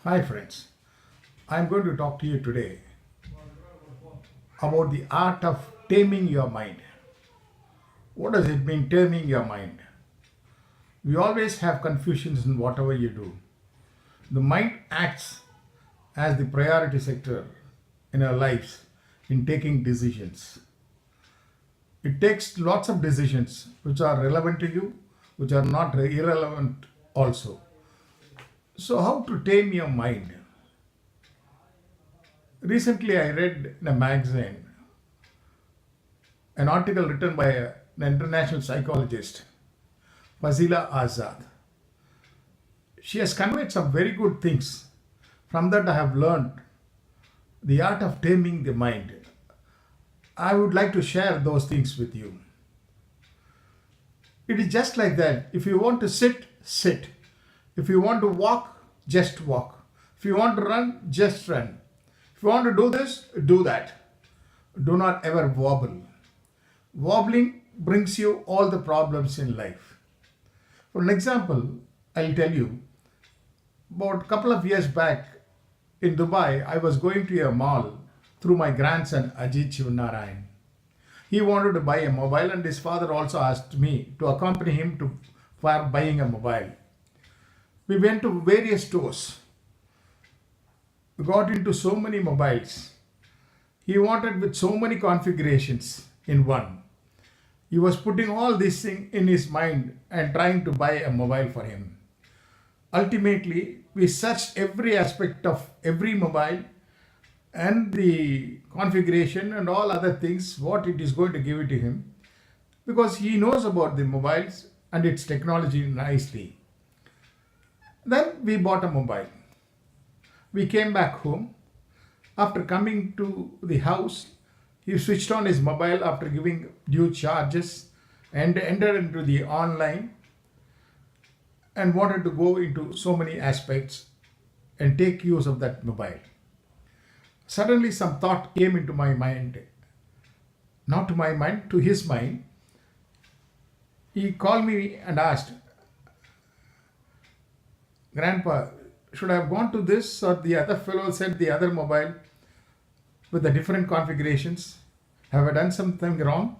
Hi friends, I'm going to talk to you today about the art of taming your mind. What does it mean, taming your mind? We always have confusions in whatever you do. The mind acts as the priority sector in our lives in taking decisions. It takes lots of decisions which are relevant to you, which are not irrelevant also. So, how to tame your mind? Recently, I read in a magazine an article written by an international psychologist, Fazila Azad. She has conveyed some very good things. From that, I have learned the art of taming the mind. I would like to share those things with you. It is just like that. If you want to sit, sit. If you want to walk, just walk. If you want to run, just run. If you want to do this, do that. Do not ever wobble. Wobbling brings you all the problems in life. For an example, I'll tell you, about a couple of years back in Dubai, I was going to a mall through my grandson Ajit Shivnarayan. He wanted to buy a mobile and his father also asked me to accompany him for buying a mobile. We went to various stores. We got into so many mobiles. He wanted with so many configurations in one. He was putting all these things in his mind and trying to buy a mobile for him. Ultimately, we searched every aspect of every mobile and the configuration and all other things, what it is going to give it to him, because he knows about the mobiles and its technology nicely. Then we bought a mobile. We came back home. After coming to the house, he switched on his mobile after giving due charges and entered into the online and wanted to go into so many aspects and take use of that mobile. Suddenly, some thought came into my mind, not to my mind, to his mind. He called me and asked, Grandpa, should I have gone to this or the other fellow said the other mobile with the different configurations? Have I done something wrong?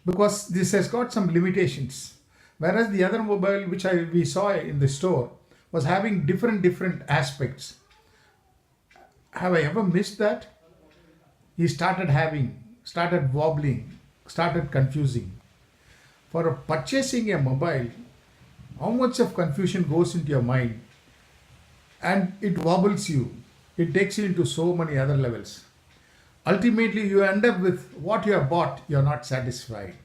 Because this has got some limitations. Whereas the other mobile which we saw in the store was having different aspects. Have I ever missed that? He started wobbling, started confusing. For purchasing a mobile, how much of confusion goes into your mind and it wobbles you. It takes you into so many other levels. Ultimately, you end up with what you have bought, you are not satisfied.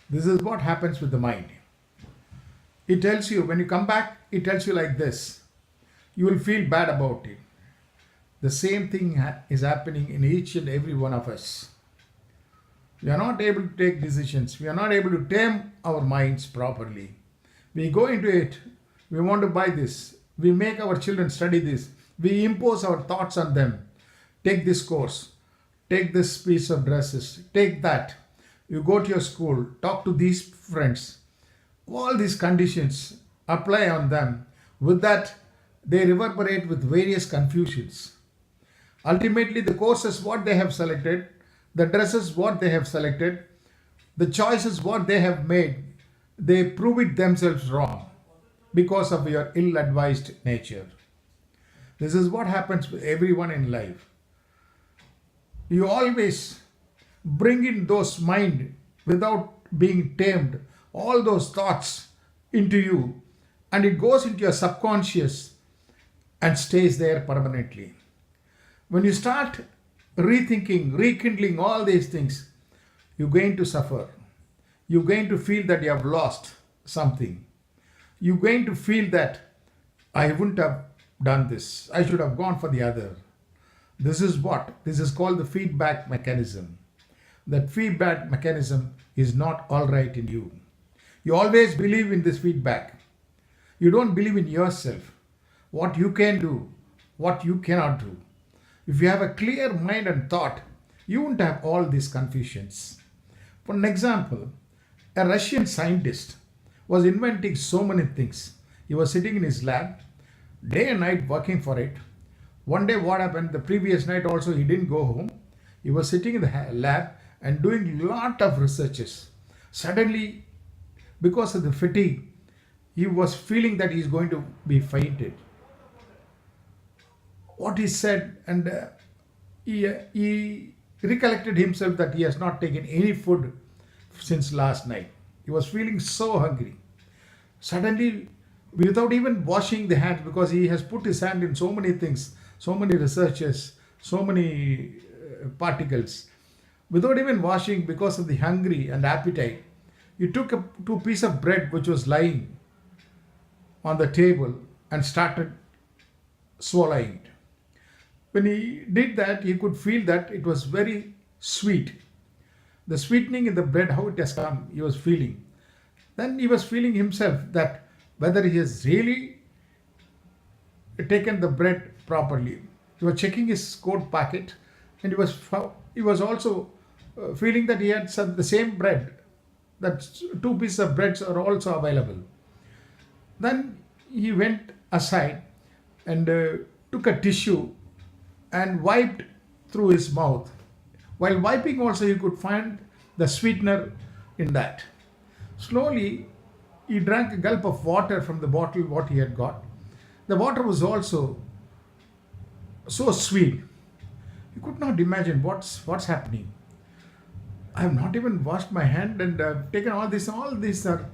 This is what happens with the mind. It tells you, when you come back, it tells you like this. You will feel bad about it. The same thing is happening in each and every one of us. We are not able to take decisions. We are not able to tame our minds properly. We go into it. We want to buy this. We make our children study this. We impose our thoughts on them. Take this course. Take this piece of dresses. Take that. You go to your school. Talk to these friends. All these conditions apply on them. With that, they reverberate with various confusions. Ultimately, the courses what they have selected, the dresses what they have selected, the choices what they have made, they prove it themselves wrong because of your ill-advised nature. This is what happens with everyone in life. You always bring in those mind without being tamed, all those thoughts into you, and it goes into your subconscious and stays there permanently. When you start rethinking, rekindling all these things, you're going to suffer. You're going to feel that you have lost something. You're going to feel that I wouldn't have done this. I should have gone for the other. This is what? This is called the feedback mechanism. That feedback mechanism is not all right in you. You always believe in this feedback. You don't believe in yourself, what you can do, what you cannot do. If you have a clear mind and thought, you won't have all these confusions. For an example, a Russian scientist was inventing so many things. He was sitting in his lab day and night working for it. One day, what happened? The previous night also, he didn't go home. He was sitting in the lab and doing lot of researches. Suddenly, because of the fatigue, he was feeling that he's going to be fainted. What he said, and he recollected himself that he has not taken any food since last night. He was feeling so hungry. Suddenly, without even washing the hands, because he has put his hand in so many things, so many researches, so many particles, without even washing, because of the hungry and appetite, he took a two piece of bread which was lying on the table and started swallowing it. When he did that, he could feel that it was very sweet. The sweetening in the bread, how it has come, he was feeling. Then he was feeling himself that whether he has really taken the bread properly. He was checking his coat pocket, and he was also feeling that he had the same bread. That two pieces of breads are also available. Then he went aside and took a tissue and wiped through his mouth. While wiping, also, he could find the sweetener in that. Slowly, he drank a gulp of water from the bottle what he had got. The water was also so sweet. He could not imagine what's happening. I have not even washed my hand and taken all this. All these are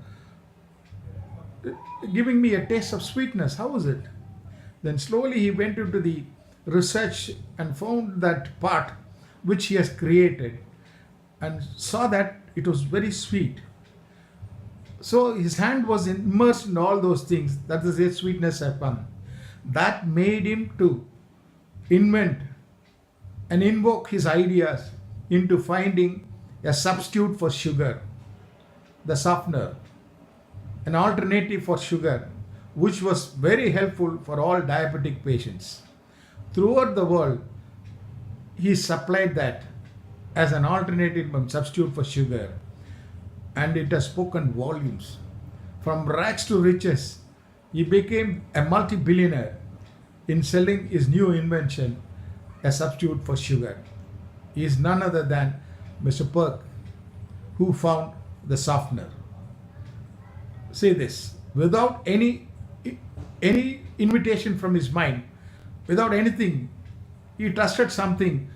giving me a taste of sweetness. How is it? Then slowly he went into the research and found that part which he has created and saw that it was very sweet. So his hand was immersed in all those things. That is the sweetness have come. That made him to invent and invoke his ideas into finding a substitute for sugar, the softener, an alternative for sugar, which was very helpful for all diabetic patients. Throughout the world, he supplied that as an alternative and substitute for sugar, and it has spoken volumes. From rags to riches, he became a multi-billionaire in selling his new invention, a substitute for sugar. He is none other than Mr. Perk, who found the softener. Say this, without any invitation from his mind, without anything, he trusted something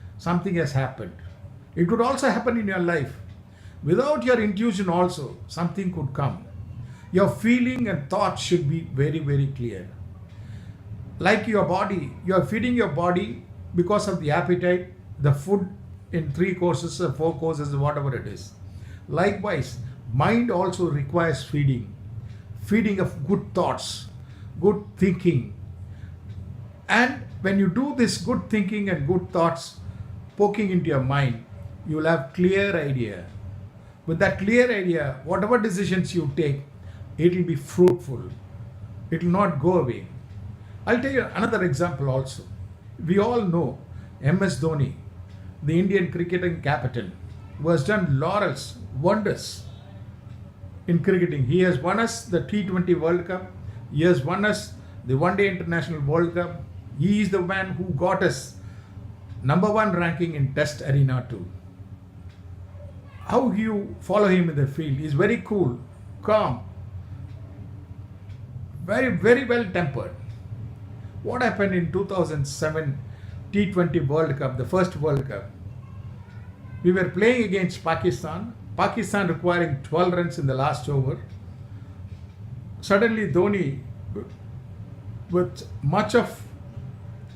has happened. It could also happen in your life. Without your intuition also, something could come. Your feeling and thoughts should be very, very clear. Like your body, you are feeding your body because of the appetite, the food in 3 courses or 4 courses, whatever it is. Likewise, mind also requires feeding of good thoughts, good thinking. And when you do this good thinking and good thoughts poking into your mind, you will have clear idea. With that clear idea, whatever decisions you take, it will be fruitful. It will not go away. I'll tell you another example also. We all know MS Dhoni, the Indian cricketing captain, who has done laurels, wonders in cricketing. He has won us the T20 World Cup. He has won us the One Day International World Cup. He is the man who got us number 1 ranking in Test Arena too. How you follow him in the field? He's very cool, calm, very, very well tempered. What happened in 2007 T20 World Cup, the first World Cup? We were playing against Pakistan requiring 12 runs in the last over. Suddenly Dhoni, with much of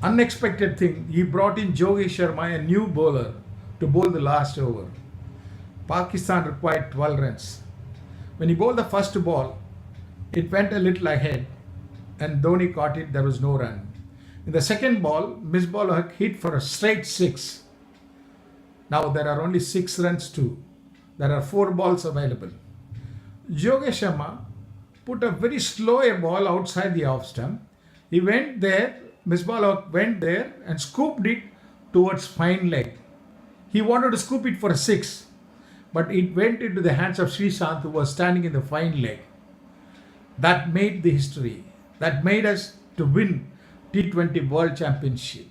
unexpected thing, he brought in Jogi Sharma, a new bowler, to bowl the last over. Pakistan required 12 runs. When he bowled the first ball, it went a little ahead and Dhoni caught it, there was no run. In the second ball, Misbah hit for a straight 6. Now there are only 6 runs too. There are 4 balls available. Jogi Sharma put a very slow ball outside the off stump. He went there, Misbah went there and scooped it towards fine leg. He wanted to scoop it for a 6, but it went into the hands of Srishant, who was standing in the fine leg. That made the history. That made us to win T20 World Championship.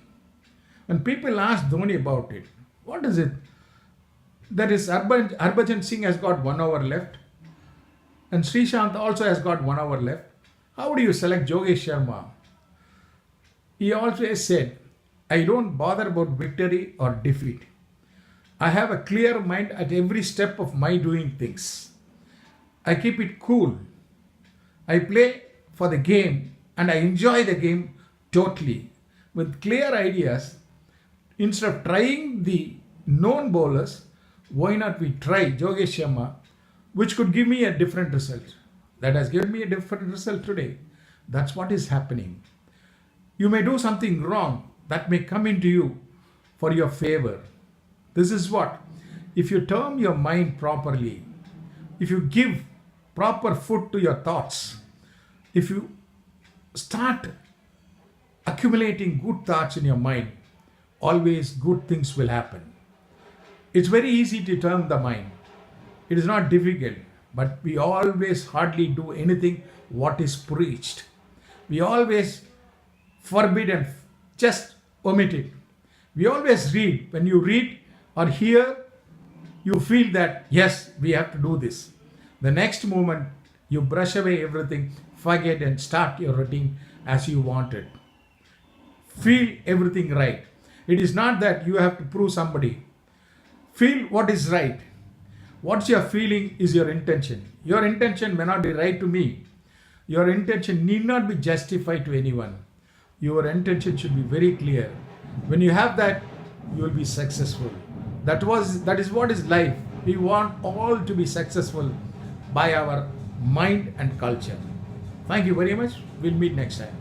When people ask Dhoni about it, what is it? There is Harbhajan Singh has got 1 hour left, and Srishant also has got 1 hour left. How do you select Yogesh Sharma? He always said, I don't bother about victory or defeat. I have a clear mind at every step of my doing things. I keep it cool. I play for the game and I enjoy the game totally with clear ideas. Instead of trying the known bowlers, why not we try Yogesh Sharma, which could give me a different result? That has given me a different result today. That's what is happening. You may do something wrong that may come into you for your favor. This is what, if you term your mind properly, if you give proper food to your thoughts, if you start accumulating good thoughts in your mind, always good things will happen. It's very easy to term the mind. It is not difficult, but we always hardly do anything what is preached. We always forbid and just omit it. We always read. When you read or hear, you feel that yes, we have to do this. The next moment, you brush away everything, forget and start your routine as you want it. Feel everything right. It is not that you have to prove somebody. Feel what is right. What's your feeling is your intention. Your intention may not be right to me. Your intention need not be justified to anyone. Your intention should be very clear. When you have that, you will be successful. That is what is life. We want all to be successful by our mind and culture. Thank you very much. We'll meet next time.